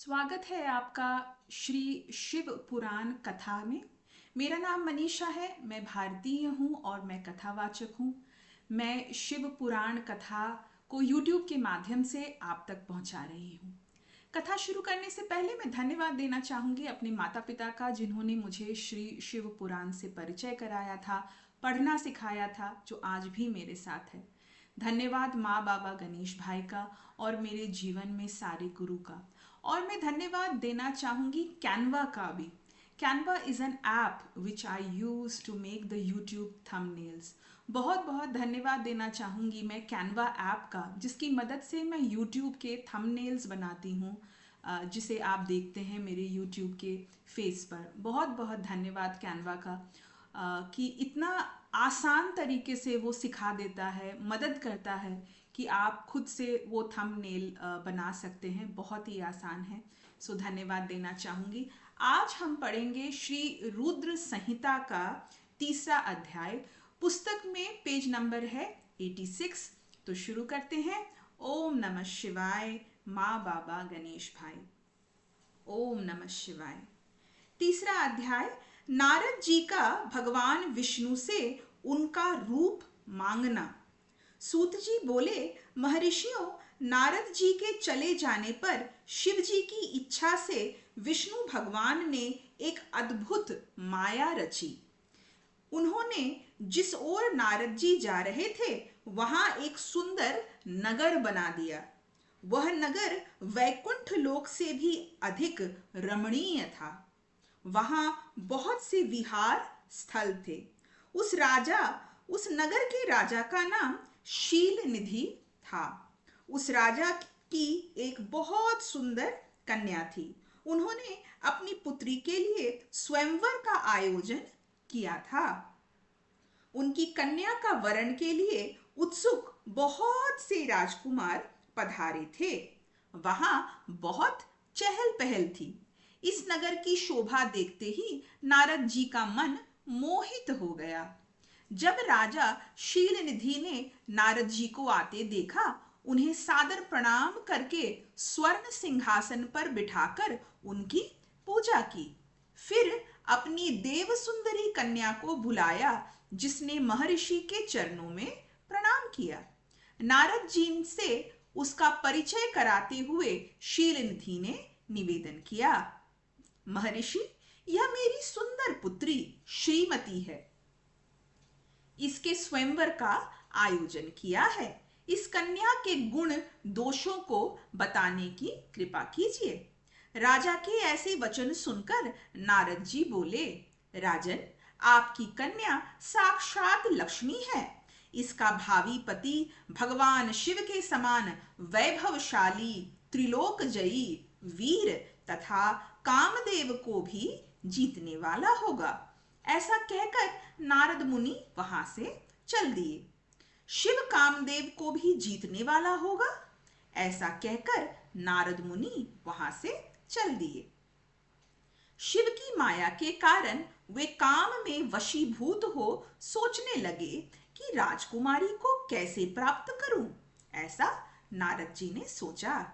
स्वागत है आपका श्री शिव पुराण कथा में। मेरा नाम मनीषा है, मैं भारतीय हूँ और मैं कथावाचक हूँ। मैं शिव पुराण कथा को YouTube के माध्यम से आप तक पहुँचा रही हूँ। कथा शुरू करने से पहले मैं धन्यवाद देना चाहूँगी अपने माता पिता का, जिन्होंने मुझे श्री शिव पुराण से परिचय कराया था, पढ़ना सिखाया था, जो आज भी मेरे साथ है। धन्यवाद माँ बाबा गणेश भाई का और मेरे जीवन में सारे गुरु का। और मैं धन्यवाद देना चाहूँगी कैनवा का भी। Canva is an app which I use to make the YouTube thumbnails. बहुत बहुत धन्यवाद देना चाहूँगी मैं कैनवा ऐप का, जिसकी मदद से मैं यूट्यूब के थंबनेल्स बनाती हूँ, जिसे आप देखते हैं मेरे यूट्यूब के फेस पर। बहुत बहुत धन्यवाद कैनवा का कि इतना आसान तरीके से वो सिखा देता है, मदद करता है कि आप खुद से वो थंबनेल बना सकते हैं। बहुत ही आसान है, सो धन्यवाद देना चाहूँगी। आज हम पढ़ेंगे श्री रुद्र संहिता का 3रा अध्याय। पुस्तक में पेज नंबर है 86। तो शुरू करते हैं। ओम नमः शिवाय। माँ बाबा गणेश भाई। ओम नमः शिवाय। 3रा अध्याय। नारद जी का भगवान विष्णु से उनका रूप मांगना। सूत जी बोले, महर्षियों, नारद जी के चले जाने पर शिव जी की इच्छा से विष्णु भगवान ने एक अद्भुत माया रची। उन्होंने जिस ओर नारद जी जा रहे थे वहां एक सुंदर नगर बना दिया। वह नगर वैकुंठ लोक से भी अधिक रमणीय था। वहां बहुत से विहार स्थल थे। उस नगर के राजा का नाम शील निधि था। उस राजा की एक बहुत सुंदर कन्या थी। उन्होंने अपनी पुत्री के लिए स्वयंवर का आयोजन किया था। उनकी कन्या का वरण के लिए उत्सुक बहुत से राजकुमार पधारे थे। वहां बहुत चहल पहल थी। इस नगर की शोभा देखते ही नारद जी का मन मोहित हो गया। जब राजा शीलनिधि ने नारद जी को आते देखा, उन्हें सादर प्रणाम करके स्वर्ण सिंहासन पर बिठाकर उनकी पूजा की। फिर अपनी देव सुंदरी कन्या को बुलाया, जिसने महर्षि के चरणों में प्रणाम किया। नारद जी से उसका परिचय कराते हुए शीलनिधि ने निवेदन किया, महर्षि, यह मेरी सुंदर पुत्री श्रीमती है। इसके स्वयंवर का आयोजन किया है। इस कन्या के गुण दोषों को बताने की कृपा कीजिए। राजा के ऐसे वचन सुनकर नारद जी बोले, राजन, आपकी कन्या साक्षात लक्ष्मी है। इसका भावी पति भगवान शिव के समान वैभवशाली, त्रिलोकजयी, वीर तथा कामदेव को भी जीतने वाला होगा। ऐसा कहकर नारद मुनि वहां से चल दिए। शिव कामदेव को भी जीतने वाला होगा, ऐसा कहकर नारद मुनि वहां से चल दिए। शिव की माया के कारण वे काम में वशीभूत हो सोचने लगे कि राजकुमारी को कैसे प्राप्त करूं। ऐसा नारद जी ने सोचा।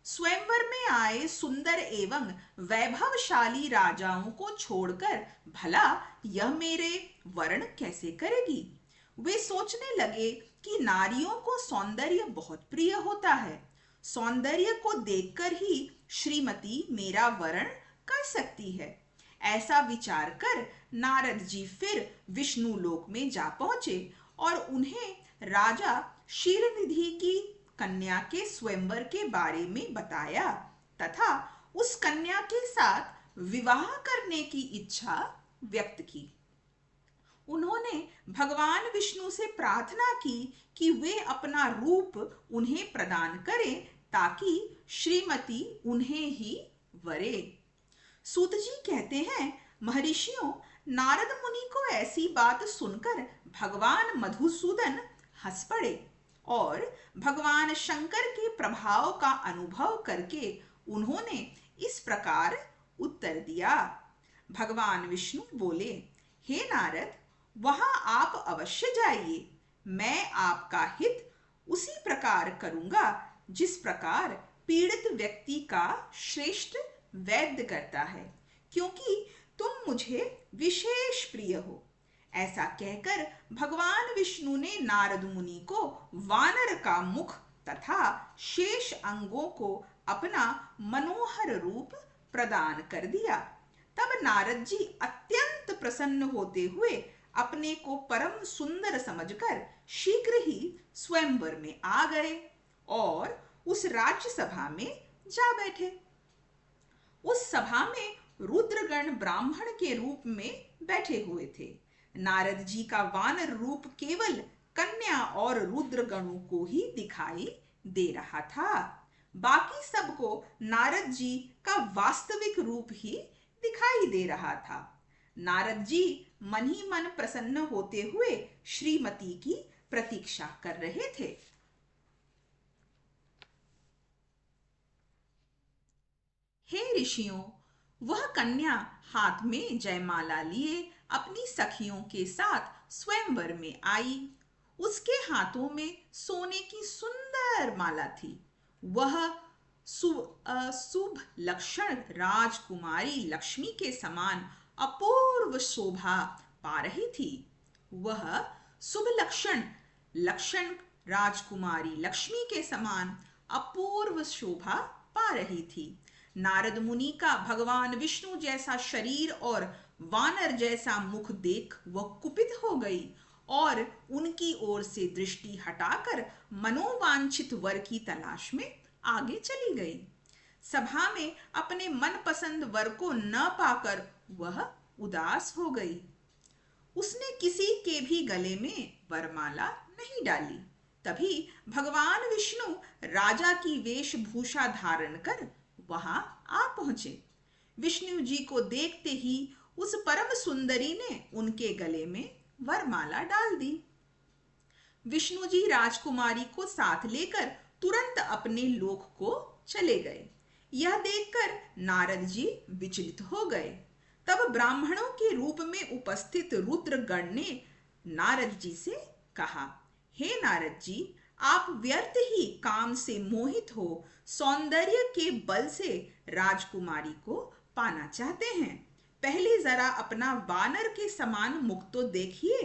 स्वयंवर में आए सुंदर एवं वैभवशाली राजाओं को छोड़कर भला यह मेरे वर्ण कैसे करेगी। वे सोचने लगे कि नारियों को सौंदर्य बहुत प्रिय होता है। सौंदर्य को देखकर ही श्रीमती मेरा वर्ण कर सकती है। ऐसा विचार कर नारद जी फिर विष्णु लोक में जा पहुंचे और उन्हें राजा शीलनिधि की कन्या के स्वयंवर के बारे में बताया तथा उस कन्या के साथ विवाह करने की इच्छा व्यक्त की। उन्होंने भगवान विष्णु से प्रार्थना की कि वे अपना रूप उन्हें प्रदान करें ताकि श्रीमती उन्हें ही वरे। सूत जी कहते हैं, महर्षियों, नारद मुनि को ऐसी बात सुनकर भगवान मधुसूदन हंस पड़े और भगवान शंकर के प्रभाव का अनुभव करके उन्होंने इस प्रकार उत्तर दिया। भगवान विष्णु बोले, हे नारद, वहां आप अवश्य जाइए। मैं आपका हित उसी प्रकार करूंगा जिस प्रकार पीड़ित व्यक्ति का श्रेष्ठ वैद्य करता है, क्योंकि तुम मुझे विशेष प्रिय हो। ऐसा कहकर भगवान विष्णु ने नारद मुनि को वानर का मुख तथा शेष अंगों को अपना मनोहर रूप प्रदान कर दिया। तब नारद जी अत्यंत प्रसन्न होते हुए अपने को परम सुंदर समझकर शीघ्र ही स्वयंवर में आ गए और उस राज्यसभा में जा बैठे। उस सभा में रुद्रगण ब्राह्मण के रूप में बैठे हुए थे। नारद जी का वानर रूप केवल कन्या और रुद्रगणों को ही दिखाई दे रहा था। बाकी सबको नारद जी का वास्तविक रूप ही दिखाई दे रहा था। नारद जी मन ही मन प्रसन्न होते हुए श्रीमती की प्रतीक्षा कर रहे थे। हे ऋषियों, वह कन्या हाथ में जयमाला लिए अपनी सखियों के साथ स्वयंवर में आई। उसके हाथों में सोने की सुंदर माला थी। वह शुभ लक्षण राजकुमारी लक्ष्मी के समान अपूर्व शोभा पा रही थी। वह शुभ लक्षण राजकुमारी लक्ष्मी के समान अपूर्व शोभा पा रही थी। नारद मुनि का भगवान विष्णु जैसा शरीर और वानर जैसा मुख देख वह कुपित हो गई और उनकी ओर से दृष्टि हटाकर मनोवांछित वर की तलाश में आगे चली गई। सभा में अपने मनपसंद वर को न पाकर वह उदास हो गई। उसने किसी के भी गले में वरमाला नहीं डाली। तभी भगवान विष्णु राजा की वेशभूषा धारण कर वहां आ पहुंचे। विष्णु जी को देखते ही उस परम सुंदरी ने उनके गले में वरमाला डाल दी। विष्णु जी राजकुमारी को साथ लेकर तुरंत अपने लोक को चले गए। यह देखकर नारद जी विचलित हो गए। तब ब्राह्मणों के रूप में उपस्थित रुद्रगण ने नारद जी से कहा, हे नारद जी, आप व्यर्थ ही काम से मोहित हो सौंदर्य के बल से राजकुमारी को पाना चाहते हैं। पहले जरा अपना वानर के समान मुख तो देखिए।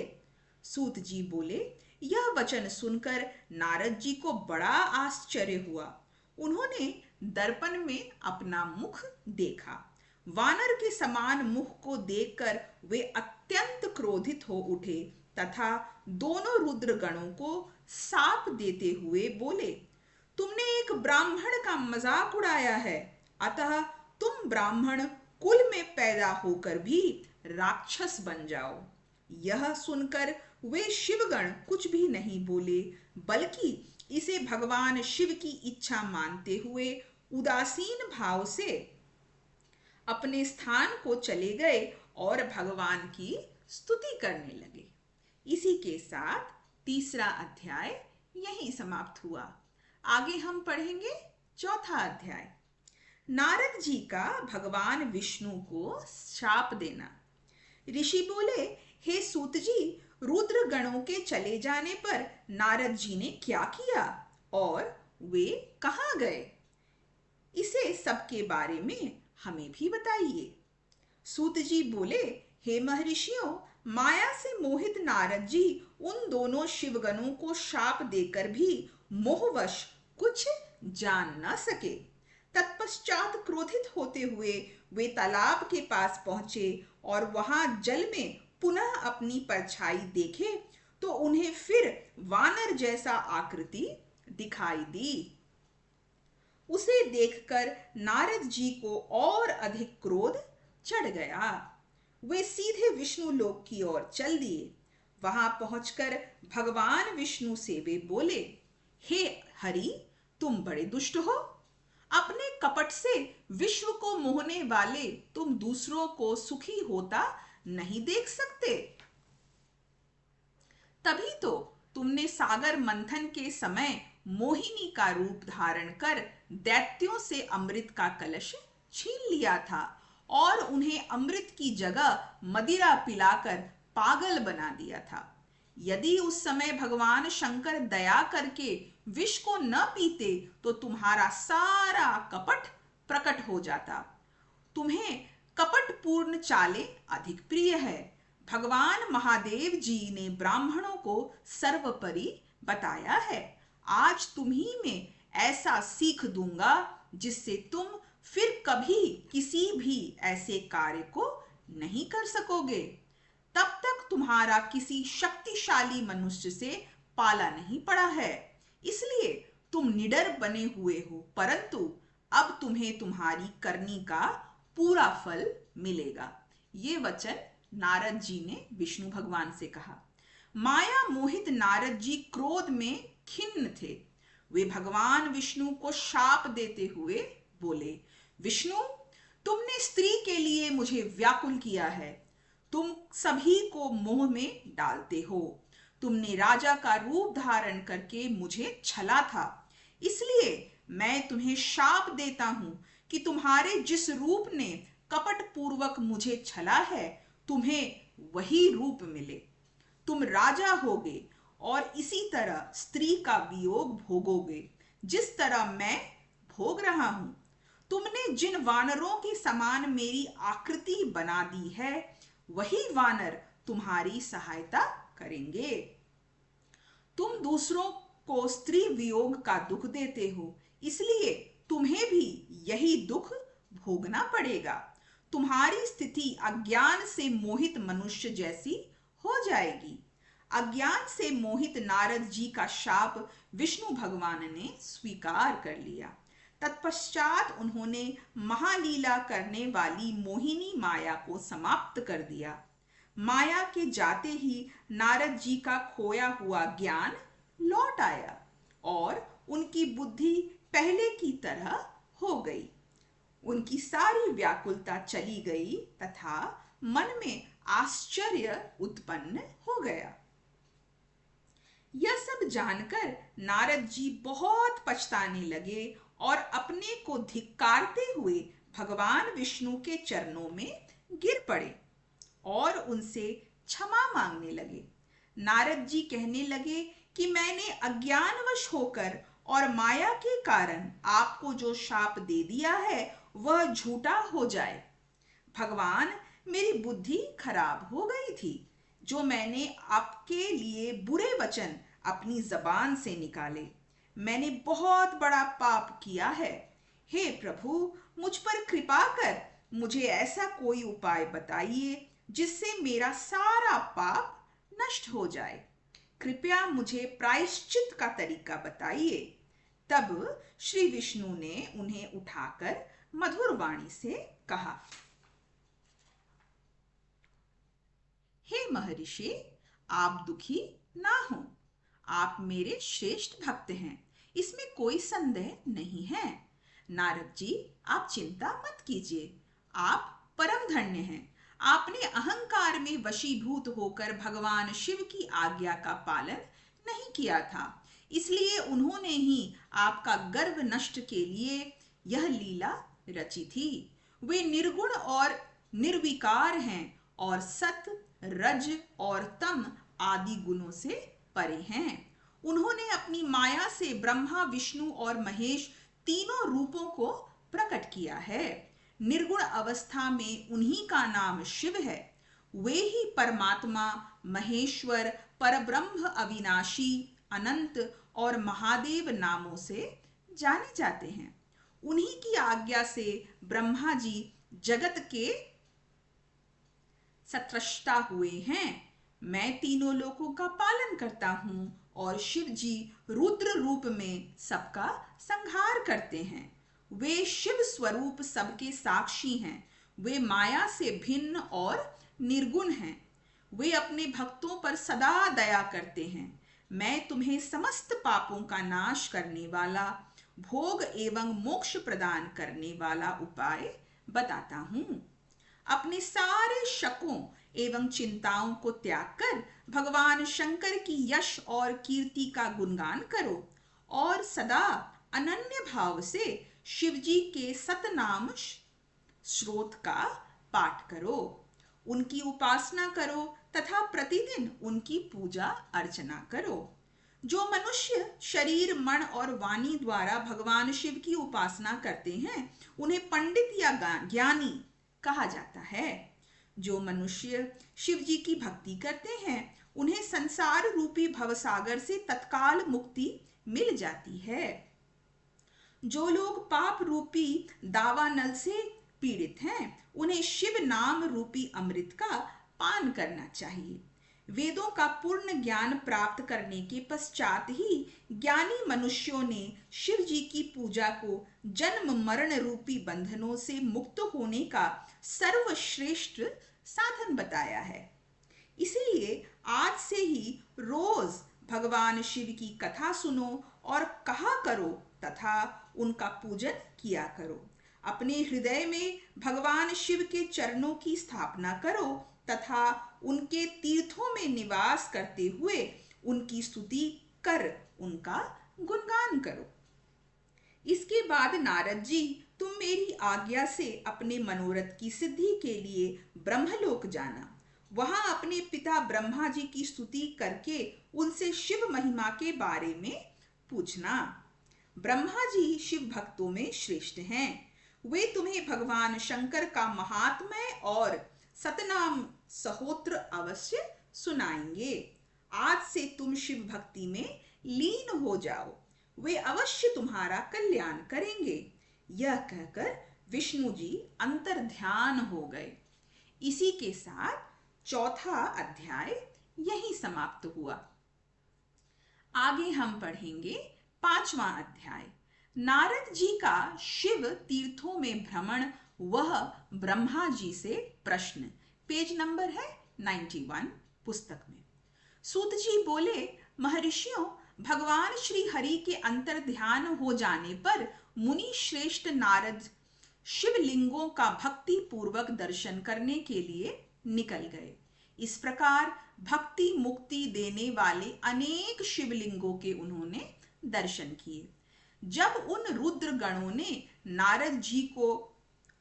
सूत जी बोले। यह वचन सुनकर नारद जी को बड़ा आश्चर्य हुआ। उन्होंने दर्पण में अपना मुख देखा। वानर के समान मुख को देखकर वे अत्यंत क्रोधित हो उठे तथा दोनों रुद्रगणों को शाप देते हुए बोले, तुमने एक ब्राह्मण का मजाक उड़ाया है, अतः तुम ब्राह्मण कुल में पैदा होकर भी राक्षस बन जाओ। यह सुनकर वे शिवगण कुछ भी नहीं बोले, बल्कि इसे भगवान शिव की इच्छा मानते हुए उदासीन भाव से अपने स्थान को चले गए और भगवान की स्तुति करने लगे। इसी के साथ तीसरा अध्याय यहीं समाप्त हुआ। आगे हम पढ़ेंगे चौथा अध्याय। नारद जी का भगवान विष्णु को शाप देना। ऋषि बोले, हे सूत जी, रुद्र गणों के चले जाने पर नारद जी ने क्या किया और वे कहाँ गए? इसे सबके बारे में हमें भी बताइए। सूत जी बोले, हे महर्षियों, माया से मोहित नारद जी उन दोनों शिवगणों को शाप देकर भी मोहवश कुछ जान न सके। तत्पश्चात क्रोधित होते हुए वे तालाब के पास पहुंचे और वहां जल में पुनः अपनी परछाई देखे तो उन्हें फिर वानर जैसा आकृति दिखाई दी। उसे देखकर नारद जी को और अधिक क्रोध चढ़ गया। वे सीधे विष्णु लोक की ओर चल दिए। वहां पहुंचकर भगवान विष्णु से वे बोले, हे हरि, तुम बड़े दुष्ट हो। अपने कपट से विश्व को मोहने वाले तुम दूसरों को सुखी होता नहीं देख सकते। तभी तो तुमने सागर मंथन के समय मोहिनी का रूप धारण कर दैत्यों से अमृत का कलश छीन लिया था और उन्हें अमृत की जगह मदिरा पिलाकर पागल बना दिया था। यदि उस समय भगवान शंकर दया करके विष को न पीते तो तुम्हारा सारा कपट प्रकट हो जाता। तुम्हें कपटपूर्ण चालें अधिक प्रिय है। भगवान महादेव जी ने ब्राह्मणों को सर्वोपरि बताया है। आज तुम्ही में ऐसा सीख दूंगा जिससे तुम फिर कभी किसी भी ऐसे कार्य को नहीं कर सकोगे। तब तक तुम्हारा किसी शक्तिशाली मनुष्य से पाला नहीं पड़ा है, इसलिए तुम निडर बने हुए हो, परंतु अब तुम्हें तुम्हारी करनी का पूरा फल मिलेगा। ये वचन नारद जी ने विष्णु भगवान से कहा। माया मोहित नारद जी क्रोध में खिन्न थे। वे भगवान विष्णु को शाप देते हुए बोले, विष्णु, तुमने स्त्री के लिए मुझे व्याकुल किया है। तुम सभी को मोह में डालते हो। तुमने राजा का रूप धारण करके मुझे छला था, इसलिए मैं तुम्हें शाप देता हूं कि तुम्हारे जिस रूप ने कपट पूर्वक मुझे छला है, तुम्हें वही रूप मिले। तुम राजा होगे और इसी तरह स्त्री का वियोग भोगोगे जिस तरह मैं भोग रहा हूं। तुमने जिन वानरों के समान मेरी आकृति बना दी है, वही वानर तुम्हारी सहायता करेंगे। तुम दूसरों को स्त्री वियोग का दुख देते हो, इसलिए तुम्हें भी यही दुख भोगना पड़ेगा। तुम्हारी स्थिति अज्ञान से मोहित मनुष्य जैसी हो जाएगी। अज्ञान से मोहित नारद जी का शाप विष्णु भगवान ने स्वीकार कर लिया। तत्पश्चात उन्होंने महालीला करने वाली मोहिनी माया को समाप्त कर दिया। माया के जाते ही नारद जी का खोया हुआ ज्ञान लौट आया और उनकी बुद्धि पहले की तरह हो गई। उनकी सारी व्याकुलता चली गई तथा मन में आश्चर्य उत्पन्न हो गया। यह सब जानकर नारद जी बहुत पछताने लगे और अपने को धिक्कारते हुए भगवान विष्णु के चरणों में गिर पड़े और उनसे क्षमा मांगने लगे। नारद जी कहने लगे कि मैंने अज्ञानवश होकर और माया के कारण आपको जो शाप दे दिया है वह झूठा हो जाए। भगवान, मेरी बुद्धि खराब हो गई थी जो मैंने आपके लिए बुरे वचन अपनी जबान से निकाले। मैंने बहुत बड़ा पाप किया है। हे प्रभु, मुझ पर कृपा कर मुझे ऐसा कोई उपाय बताइए जिससे मेरा सारा पाप नष्ट हो जाए। कृपया मुझे प्रायश्चित का तरीका बताइए। तब श्री विष्णु ने उन्हें उठाकर मधुर वाणी से कहा, हे महर्षि, आप दुखी ना हो। आप मेरे श्रेष्ठ भक्त हैं, इसमें कोई संदेह नहीं है। नारद जी, आप चिंता मत कीजिए। आप परम धन्य हैं। आपने अहंकार में वशीभूत होकर भगवान शिव की आज्ञा का पालन नहीं किया था, इसलिए उन्होंने ही आपका गर्व नष्ट के लिए यह लीला रची थी। वे निर्गुण और निर्विकार हैं और सत, रज और तम आदि गुणों से परे हैं। उन्होंने अपनी माया से ब्रह्मा, विष्णु और महेश तीनों रूपों को प्रकट किया है। निर्गुण अवस्था में उन्हीं का नाम शिव है। वे ही परमात्मा, महेश्वर, परब्रह्म, अविनाशी, अनंत और महादेव नामों से जाने जाते हैं। उन्हीं की आज्ञा से ब्रह्मा जी जगत के सत्रष्टा हुए हैं। मैं तीनों लोकों का पालन करता हूँ और शिव जी रुद्र रूप में सबका संहार करते हैं। वे शिव स्वरूप सबके साक्षी हैं। वे माया से भिन्न और निर्गुण हैं। वे अपने भक्तों पर सदा दया करते हैं। मैं तुम्हें समस्त पापों का नाश करने वाला, भोग एवं मोक्ष प्रदान करने वाला उपाय बताता हूँ। अपने सारे शकों एवं चिंताओं को त्याग कर भगवान शंकर की यश और कीर्ति का गुणगान करो और सदा अनन्य भाव से शिवजी के सतनाम स्रोत का पाठ करो। उनकी उपासना करो तथा प्रतिदिन उनकी पूजा अर्चना करो। जो मनुष्य शरीर, मन और वाणी द्वारा भगवान शिव की उपासना करते हैं उन्हें पंडित या ज्ञानी कहा जाता है। जो मनुष्य शिव जी की भक्ति करते हैं उन्हें संसार रूपी भवसागर से तत्काल मुक्ति मिल जाती है। जो लोग पाप रूपी दावानल से पीड़ित हैं उन्हें शिव नाम रूपी अमृत का पान करना चाहिए। वेदों का पूर्ण ज्ञान प्राप्त करने के पश्चात ही ज्ञानी मनुष्यों ने शिव जी की पूजा को जन्म मरण रूपी बंधनों से मुक्त होने का सर्वश्रेष्ठ साधन बताया है। इसीलिए आज से ही रोज भगवान शिव की कथा सुनो और कहा करो तथा उनका पूजन किया करो। अपने हृदय में भगवान शिव के चरणों की स्थापना करो तथा उनके तीर्थों में निवास करते हुए उनकी स्तुति कर उनका गुणगान करो। इसके बाद नारद जी, तुम मेरी आज्ञा से अपने मनोरथ की सिद्धि के लिए ब्रह्मलोक जाना। वहां अपने पिता ब्रह्मा जी की स्तुति करके उनसे शिव महिमा के बारे में पूछना। ब्रह्मा जी शिव भक्तों में श्रेष्ठ हैं। वे तुम्हें भगवान शंकर का महात्म्य और सतनाम सहोत्र अवश्य सुनाएंगे। आज से तुम शिव भक्ति में लीन हो जाओ, वे अवश्य तुम्हारा कल्याण करेंगे। यह कहकर विष्णु जी अंतर ध्यान हो गए। इसी के साथ चौथा अध्याय यहीं समाप्त हुआ। आगे हम पढ़ेंगे पांचवा अध्याय, नारद जी का शिव तीर्थों में भ्रमण, वह ब्रह्मा जी से प्रश्न। पेज नंबर है 91 पुस्तक में। सूत जी बोले, महर्षियों, भगवान श्री हरि के अंतर ध्यान हो जाने पर मुनि श्रेष्ठ नारद शिवलिंगों का भक्ति पूर्वक दर्शन करने के लिए निकल गए। इस प्रकार भक्ति मुक्ति देने वाले अनेक शिवलिंगों के उन्होंने दर्शन किए। जब उन रुद्र गणों ने नारद जी को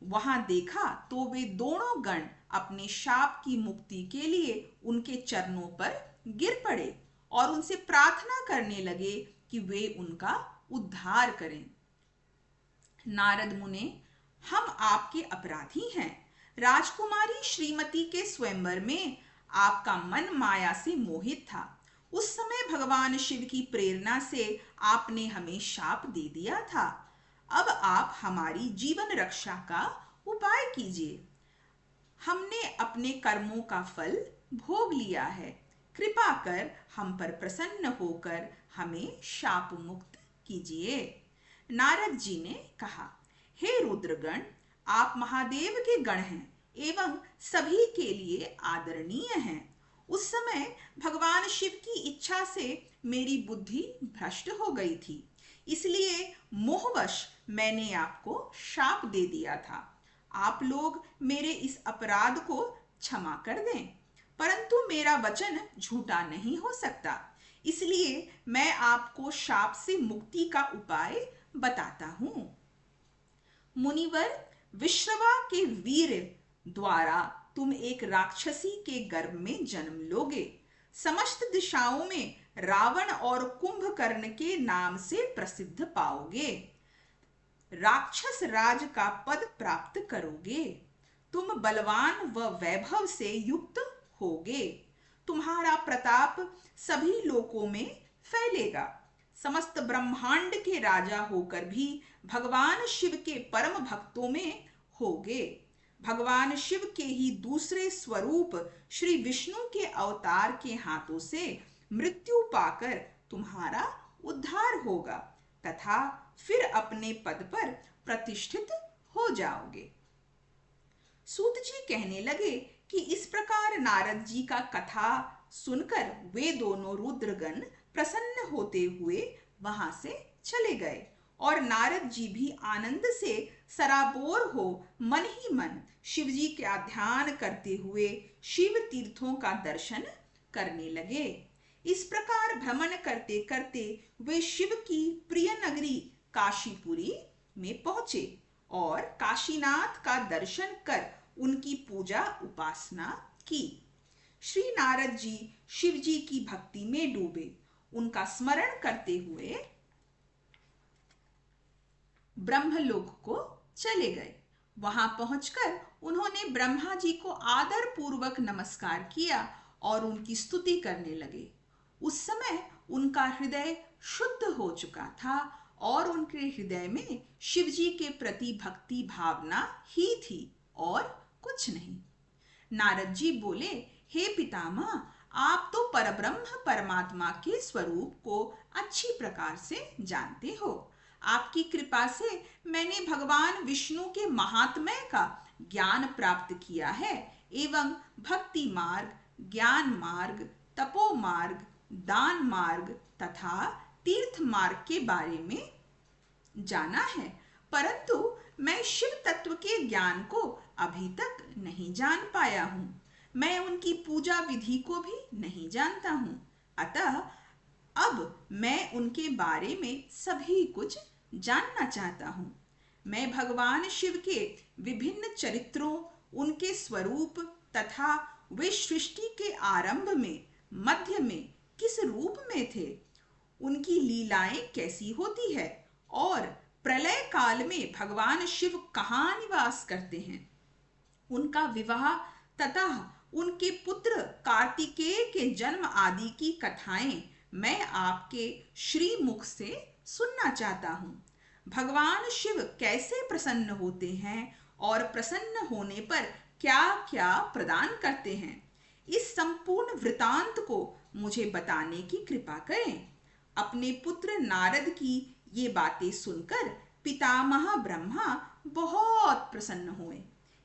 वहां देखा तो वे दोनों गण अपने शाप की मुक्ति के लिए उनके चरणों पर गिर पड़े और उनसे प्रार्थना करने लगे कि वे उनका उद्धार करें। नारद मुने, हम आपके अपराधी हैं। राजकुमारी श्रीमती के स्वयंवर में आपका मन माया से मोहित था। उस समय भगवान शिव की प्रेरणा से आपने हमें शाप दे दिया था। अब आप हमारी जीवन रक्षा का उपाय कीजिए। हमने अपने कर्मों का फल भोग लिया है। कृपा कर हम पर प्रसन्न होकर हमें शाप मुक्त कीजिए। नारद जी ने कहा, हे रुद्रगण, आप महादेव के गण हैं एवं सभी के लिए आदरणीय हैं। उस समय भगवान शिव की इच्छा से मेरी बुद्धि भ्रष्ट हो गई थी, इसलिए मोहवश मैंने आपको शाप दे दिया था। आप लोग मेरे इस अपराध को क्षमा कर दें, परंतु मेरा वचन झूठा नहीं हो सकता, इसलिए मैं आपको शाप से मुक्ति का उपाय बताता हूं। मुनिवर, विश्रवा के वीर द्वारा तुम एक राक्षसी के गर्भ में जन्म लोगे। समस्त दिशाओं में रावण और कुंभकर्ण के नाम से प्रसिद्ध पाओगे। राक्षस राज का पद प्राप्त करोगे। तुम बलवान व वैभव से युक्त होगे। तुम्हारा प्रताप सभी लोकों में फैलेगा। समस्त ब्रह्मांड के राजा होकर भी भगवान शिव के परम भक्तों में होगे। भगवान शिव के ही दूसरे स्वरूप श्री विष्णु के अवतार के हाथों से मृत्यु पाकर तुम्हारा उद्धार होगा तथा फिर अपने पद पर प्रतिष्ठित हो जाओगे। सूत जी कहने लगे कि इस प्रकार नारद जी का कथा सुनकर वे दोनों रुद्रगण प्रसन्न होते हुए वहां से चले गए और नारद जी भी आनंद से सराबोर हो मन ही मन शिव जी का ध्यान करते हुए शिव तीर्थों का दर्शन करने लगे। इस प्रकार भ्रमण करते करते वे शिव की प्रिय नगरी काशीपुरी में पहुंचे और काशीनाथ का दर्शन कर उनकी पूजा उपासना की। श्री नारद जी शिव जी की भक्ति में डूबे। उनका स्मरण करते हुए ब्रह्मलोक को चले गए। वहां पहुंचकर उन्होंने ब्रह्मा जी को आदर पूर्वक नमस्कार किया और उनकी स्तुति करने लगे। उस समय उनका हृदय शुद्ध हो चुका था और उनके हृदय में शिव जी के प्रति भक्ति भावना ही थी और कुछ नहीं। नारद जी बोले, हे पितामह, आप तो परब्रह्म परमात्मा के स्वरूप को अच्छी प्रकार से जानते हो। आपकी कृपा से मैंने भगवान विष्णु के महात्म्य का ज्ञान प्राप्त किया है एवं भक्ति मार्ग, ज्ञान मार्ग, तपो मार्ग, दान मार्ग तथा तीर्थ मार्ग के बारे में जाना है, परंतु मैं शिव तत्व के ज्ञान को अभी तक नहीं जान पाया हूं। मैं उनकी पूजा विधि को भी नहीं जानता हूं। अतः अब मैं उनके बारे में सभी कुछ जानना चाहता हूं। मैं भगवान शिव के विभिन्न चरित्रों, उनके स्वरूप तथा वे सृष्टि के आरंभ में, मध्य में किस रूप में थे, उनकी लीलाएं कैसी होती है और प्रलय काल में भगवान शिव कहाँ निवास करते हैं, उनका विवाह तथा उनके पुत्र कार्तिकेय के जन्म आदि की कथाएं मैं आपके श्री मुख से सुनना चाहता हूं। भगवान शिव कैसे प्रसन्न होते हैं और प्रसन्न होने पर क्या क्या प्रदान करते हैं, इस संपूर्ण वृतांत को मुझे बताने की कृपा करें। अपने पुत्र नारद की ये बातें सुनकर पितामह ब्रह्मा बहुत प्रसन्न हुए।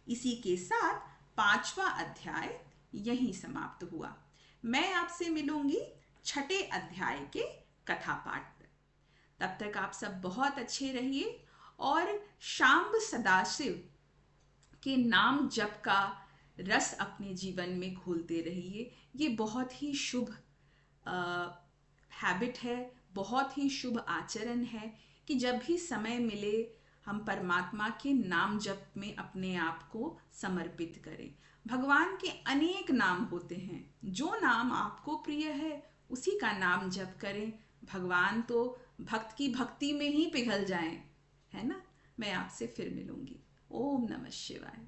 इसी के साथ 5वां अध्याय यहीं समाप्त हुआ। मैं आपसे मिलूंगी 6ठे अध्याय के कथा पाठ पर। तब तक आप सब बहुत अच्छे रहिए और शांब सदाशिव के नाम जप का रस अपने जीवन में घोलते रहिए। ये बहुत ही शुभ हैबिट है, बहुत ही शुभ आचरण है कि जब भी समय मिले हम परमात्मा के नाम जप में अपने आप को समर्पित करें। भगवान के अनेक नाम होते हैं, जो नाम आपको प्रिय है उसी का नाम जप करें। भगवान तो भक्त की भक्ति में ही पिघल जाएं, है ना। मैं आपसे फिर मिलूंगी। ओम नमः शिवाय।